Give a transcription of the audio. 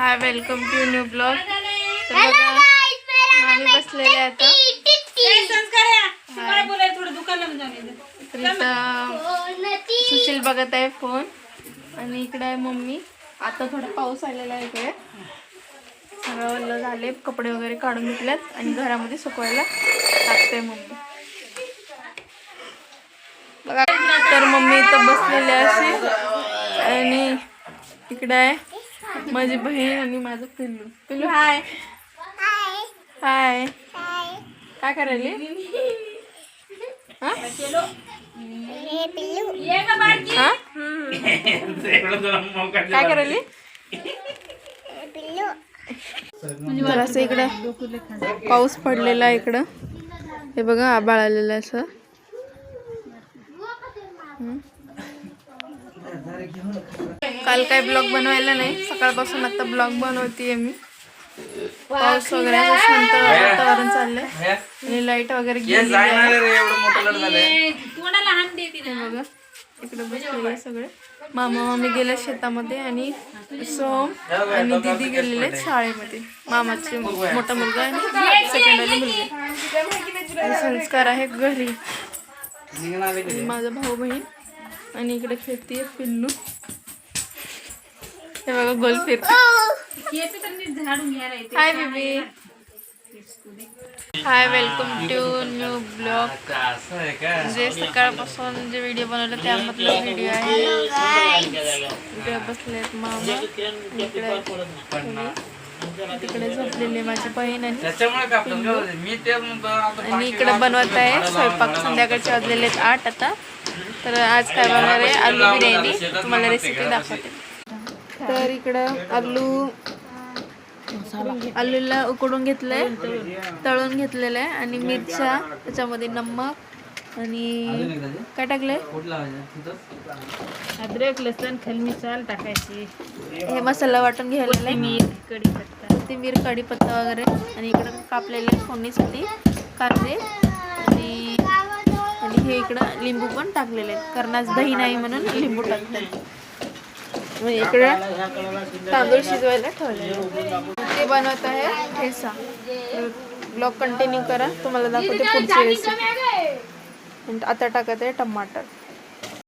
High, welcome to new blog. तर बघा आम्ही बसलेले आता सुशील बघत आहे फोन आणि इकडे आहे मम्मी। आता थोडा पाऊस आलेला आहे इकडे, सगळं ओलं झाले, कपडे वगैरे काढून घेतलेत आणि घरामध्ये सुकवायला टाकते मम्मी। बघा तर मम्मी इथं बसलेली अशी आणि इकडे आहे माझी बहीण आणि माझं पिल्लू। पिल्लू हाय हाय, काय करायली? हा? काय करायली? जरासं इकडं पाऊस पडलेला आहे, इकडं हे बघा आभाळ आलेलं असं। काल काय ब्लॉग बनवायला नाही, सकाळपासून आता ब्लॉग बनवतीये मी। पाऊस वगैरे असं शांत वातावरण चाललंय आणि लाईट वगैरे गेलेली आहे। बघा इकडे बसलेले सगळे, मामा मामी गेले शेतामध्ये आणि सोम आणि दीदी गेलेले शाळेमध्ये। मामाचे मोठा मुलगा आणि सेकंडरी मुलगी। संस्कार आहे घरी, माझा भाऊ बहीण आणि इकडे खेळतीये पिल्लू। हे बघा गोल फिरते। Hi baby, hi, welcome to new blog. म्हणजे सकाळपासून जे व्हिडिओ बनवले त्यामधला व्हिडिओ आहे। इकडे बसलेत मामा, तिकडे झोपलेले माझी बहीण आणि इकडे बनवत आहे स्वयंपाक। संध्याकाळचे वाजलेले 8 आता। तर आज काय बनवणार आहे? आलू बिर्याणी, तुम्हाला रेसिपी दाखवते। तर इकडं आलूला उकडून घेतलंय, तळून घेतलेलं आहे आणि मिरच्या, त्याच्यामध्ये नमक आणि काय टाकलंय? अद्रक, लसण, खलमिसाल टाकायची। हे मसाला वाटून घ्यायला आहे, कोथिंबीर, कढीपत्ता वगैरे। आणि इकडं कापलेले फोडणीसाठी कांदे आणि हे इकडं लिंबू पण टाकलेले आहेत, कारण आज दही नाही म्हणून लिंबू टाकतात। इकडे तांदूळ शिजवायला ठेवले, ते बनवत आहे ठेचा। ब्लॉग कंटिन्यू करा, तुम्हाला दाखवते पुढची रेसिपी। आता टाकत आहे टमाटर।